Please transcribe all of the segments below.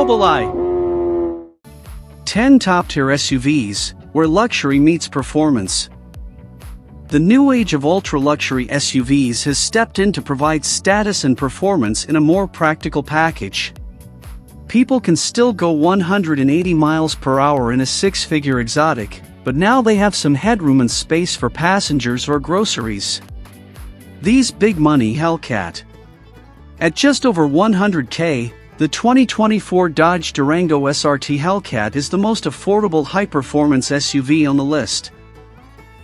Mobili. 10 top-tier SUVs, where luxury meets performance. The new age of ultra-luxury SUVs has stepped in to provide status and performance in a more practical package. People can still go 180 miles per hour in a six-figure exotic, but now they have some headroom and space for passengers or groceries. These big-money Hellcat. At just over $100K, the 2024 Dodge Durango SRT Hellcat is the most affordable high-performance SUV on the list.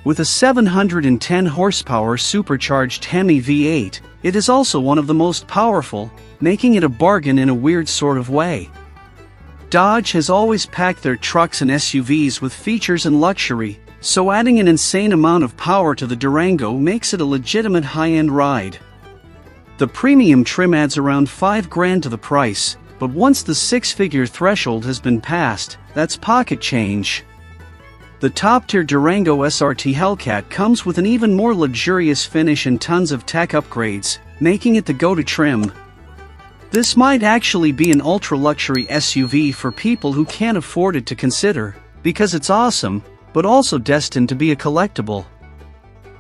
With a 710 horsepower supercharged Hemi V8, it is also one of the most powerful, making it a bargain in a weird sort of way. Dodge has always packed their trucks and SUVs with features and luxury, so adding an insane amount of power to the Durango makes it a legitimate high-end ride. The premium trim adds around $5,000 to the price, but once the six-figure threshold has been passed, that's pocket change. The top-tier Durango SRT Hellcat comes with an even more luxurious finish and tons of tech upgrades, making it the go-to trim. This might actually be an ultra-luxury SUV for people who can't afford it to consider, because it's awesome, but also destined to be a collectible.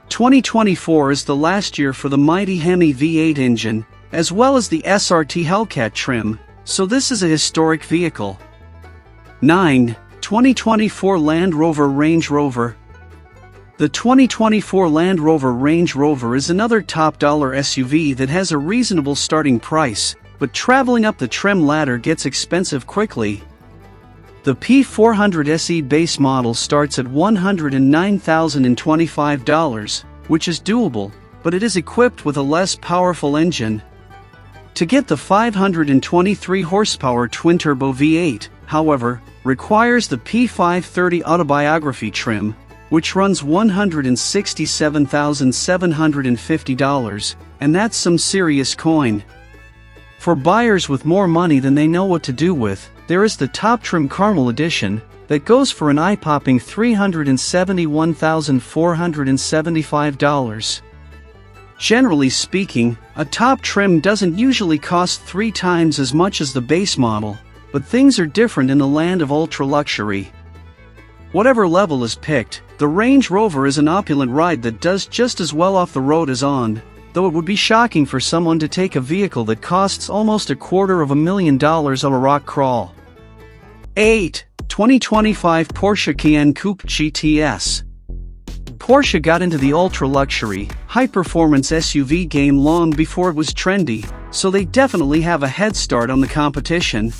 2024 is the last year for the mighty Hemi V8 engine, as well as the SRT Hellcat trim, so this is a historic vehicle. 9. 2024 Land Rover Range Rover. The 2024 Land Rover Range Rover is another top-dollar SUV that has a reasonable starting price, but traveling up the trim ladder gets expensive quickly. The P400 SE base model starts at $109,025, which is doable, but it is equipped with a less powerful engine. To get the 523 horsepower twin-turbo V8, however, requires the P530 Autobiography trim, which runs $167,750, and that's some serious coin. For buyers with more money than they know what to do with, there is the top trim Caramel Edition, that goes for an eye-popping $371,475. Generally speaking, a top trim doesn't usually cost 3 times as much as the base model, but things are different in the land of ultra-luxury. Whatever level is picked, the Range Rover is an opulent ride that does just as well off the road as on, though it would be shocking for someone to take a vehicle that costs almost $250,000 on a rock crawl. 8. 2025 Porsche Cayenne Coupe GTS. Porsche got into the ultra-luxury, high-performance SUV game long before it was trendy, so they definitely have a head start on the competition.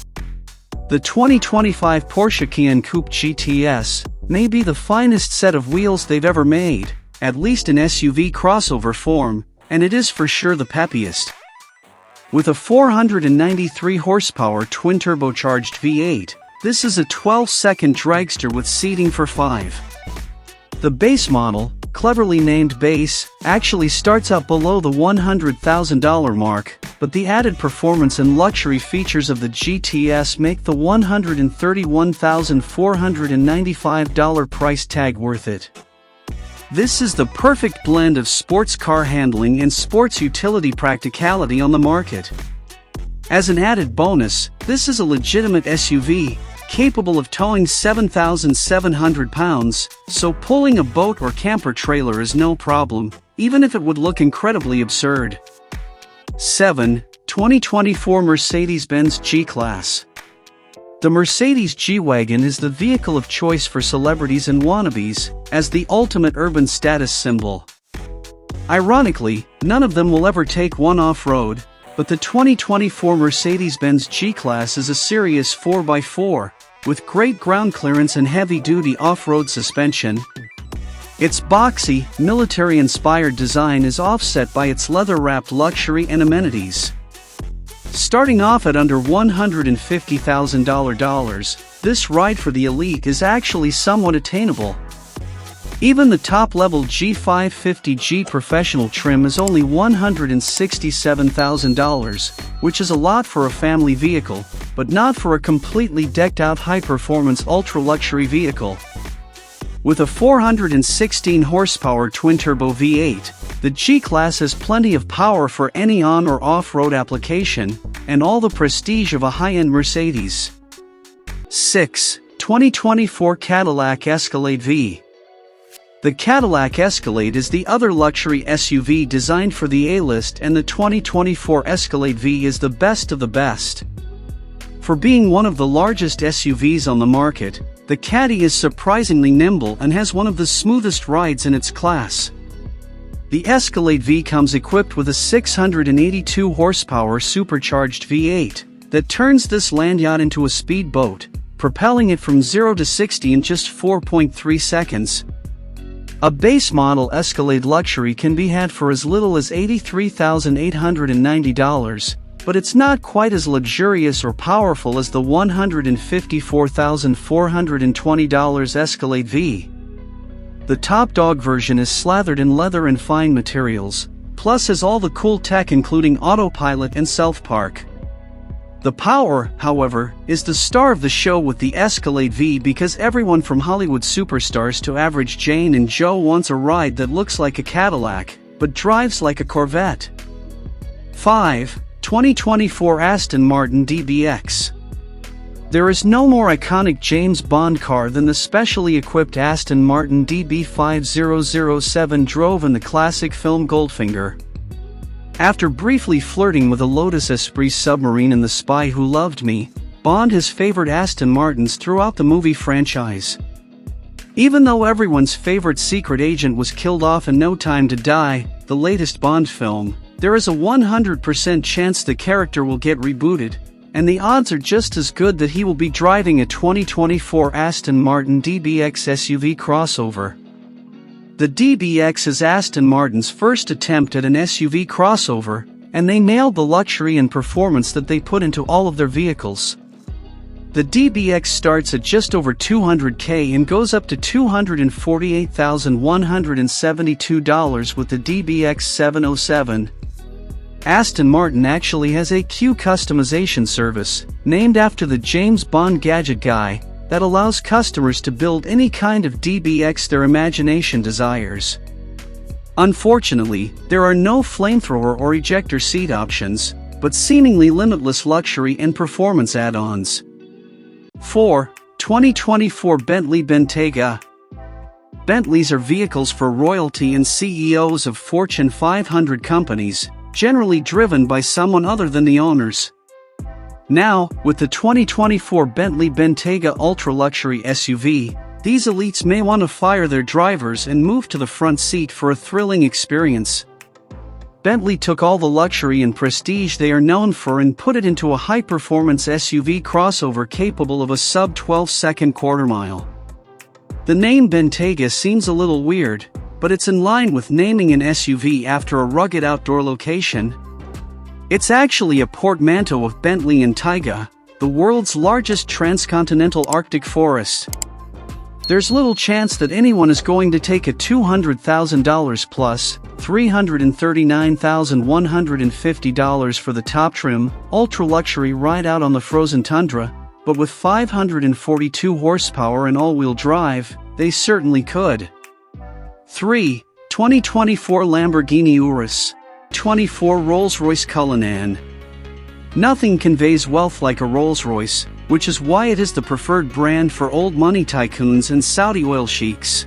The 2025 Porsche Cayenne Coupe GTS may be the finest set of wheels they've ever made, at least in SUV crossover form, and it is for sure the peppiest. With a 493 horsepower twin-turbocharged V8, this is a 12-second dragster with seating for 5. The base model, cleverly named Base, actually starts out below the $100,000 mark, but the added performance and luxury features of the GTS make the $131,495 price tag worth it. This is the perfect blend of sports car handling and sports utility practicality on the market. As an added bonus, this is a legitimate SUV, capable of towing 7,700 pounds, so pulling a boat or camper trailer is no problem, even if it would look incredibly absurd. 7. 2024 Mercedes-Benz G-Class. The Mercedes G-Wagon is the vehicle of choice for celebrities and wannabes, as the ultimate urban status symbol. Ironically, none of them will ever take one off-road, but the 2024 Mercedes-Benz G-Class is a serious 4x4, with great ground clearance and heavy-duty off-road suspension. Its boxy, military-inspired design is offset by its leather-wrapped luxury and amenities. Starting off at under $150,000, this ride for the elite is actually somewhat attainable. Even the top-level G550G professional trim is only $167,000, which is a lot for a family vehicle, but not for a completely decked-out high-performance ultra-luxury vehicle. With a 416 horsepower twin-turbo V8, the G-Class has plenty of power for any on- or off-road application, and all the prestige of a high-end Mercedes. 6. 2024 Cadillac Escalade-V. The Cadillac Escalade is the other luxury SUV designed for the A-list, and the 2024 Escalade-V is the best of the best. For being one of the largest SUVs on the market, the Caddy is surprisingly nimble and has one of the smoothest rides in its class. The Escalade-V comes equipped with a 682 horsepower supercharged V8 that turns this land yacht into a speedboat, propelling it from 0 to 60 in just 4.3 seconds. A base model Escalade Luxury can be had for as little as $83,890, but it's not quite as luxurious or powerful as the $154,420 Escalade-V. The top dog version is slathered in leather and fine materials, plus has all the cool tech including autopilot and self-park. The power, however, is the star of the show with the Escalade-V, because everyone from Hollywood superstars to average Jane and Joe wants a ride that looks like a Cadillac, but drives like a Corvette. 5. 2024 Aston Martin DBX. There is no more iconic James Bond car than the specially equipped Aston Martin DB5007 drove in the classic film Goldfinger. After briefly flirting with a Lotus Esprit submarine in The Spy Who Loved Me, Bond has favored Aston Martins throughout the movie franchise. Even though everyone's favorite secret agent was killed off in No Time to Die, the latest Bond film, there is a 100% chance the character will get rebooted, and the odds are just as good that he will be driving a 2024 Aston Martin DBX SUV crossover. The DBX is Aston Martin's first attempt at an SUV crossover, and they nailed the luxury and performance that they put into all of their vehicles. The DBX starts at just over $200K and goes up to $248,172 with the DBX 707. Aston Martin actually has a Q customization service, named after the James Bond gadget guy, that allows customers to build any kind of DBX their imagination desires. Unfortunately, there are no flamethrower or ejector seat options, but seemingly limitless luxury and performance add-ons. 4. 2024 Bentley Bentayga. Bentleys are vehicles for royalty and CEOs of Fortune 500 companies, generally driven by someone other than the owners. Now, with the 2024 Bentley Bentayga ultra-luxury SUV, these elites may want to fire their drivers and move to the front seat for a thrilling experience. Bentley took all the luxury and prestige they are known for and put it into a high-performance SUV crossover capable of a sub-12-second quarter-mile. The name Bentayga seems a little weird, but it's in line with naming an SUV after a rugged outdoor location. It's actually a portmanteau of Bentley and Taiga, the world's largest transcontinental Arctic forest. There's little chance that anyone is going to take a $200,000 plus $339,150 for the top trim, ultra-luxury ride out on the frozen tundra, but with 542 horsepower and all-wheel drive, they certainly could. 3. 2024 Lamborghini Urus. 24 Rolls-Royce Cullinan. Nothing conveys wealth like a Rolls-Royce, which is why it is the preferred brand for old money tycoons and Saudi oil sheiks.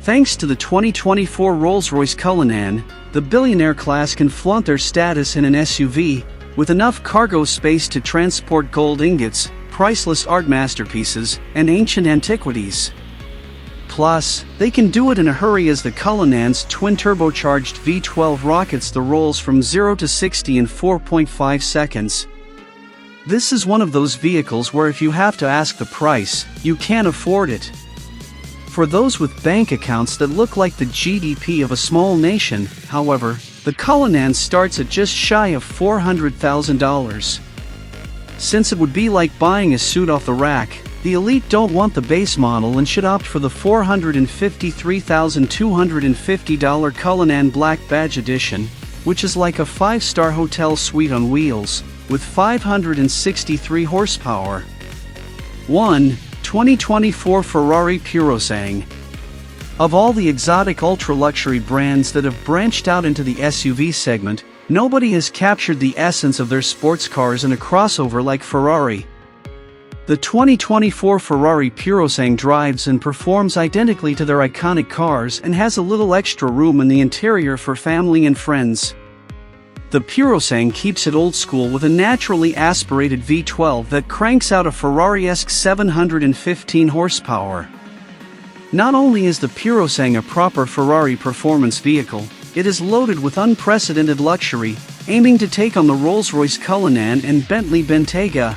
Thanks to the 2024 Rolls-Royce Cullinan, the billionaire class can flaunt their status in an SUV, with enough cargo space to transport gold ingots, priceless art masterpieces, and ancient antiquities. Plus, they can do it in a hurry, as the Cullinan's twin-turbocharged V12 rockets the Rolls from 0 to 60 in 4.5 seconds. This is one of those vehicles where if you have to ask the price, you can't afford it. For those with bank accounts that look like the GDP of a small nation, however, the Cullinan starts at just shy of $400,000. Since it would be like buying a suit off the rack, the elite don't want the base model and should opt for the $453,250 Cullinan Black Badge Edition, which is like a 5-star hotel suite on wheels, with 563 horsepower. 1. 2024 Ferrari Purosangue. Of all the exotic ultra-luxury brands that have branched out into the SUV segment, nobody has captured the essence of their sports cars in a crossover like Ferrari. The 2024 Ferrari Purosangue drives and performs identically to their iconic cars and has a little extra room in the interior for family and friends. The Purosangue keeps it old school with a naturally aspirated V12 that cranks out a Ferrari-esque 715 horsepower. Not only is the Purosangue a proper Ferrari performance vehicle, it is loaded with unprecedented luxury, aiming to take on the Rolls-Royce Cullinan and Bentley Bentayga.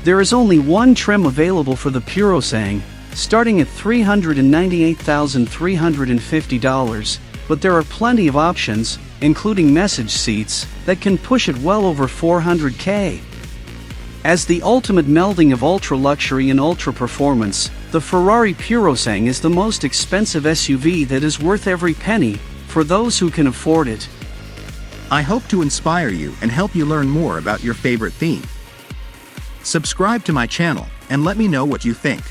There is only one trim available for the Purosangue, starting at $398,350, but there are plenty of options, including message seats, that can push it well over $400K. As the ultimate melding of ultra-luxury and ultra-performance, the Ferrari Purosangue is the most expensive SUV that is worth every penny, for those who can afford it. I hope to inspire you and help you learn more about your favorite theme. Subscribe to my channel and let me know what you think.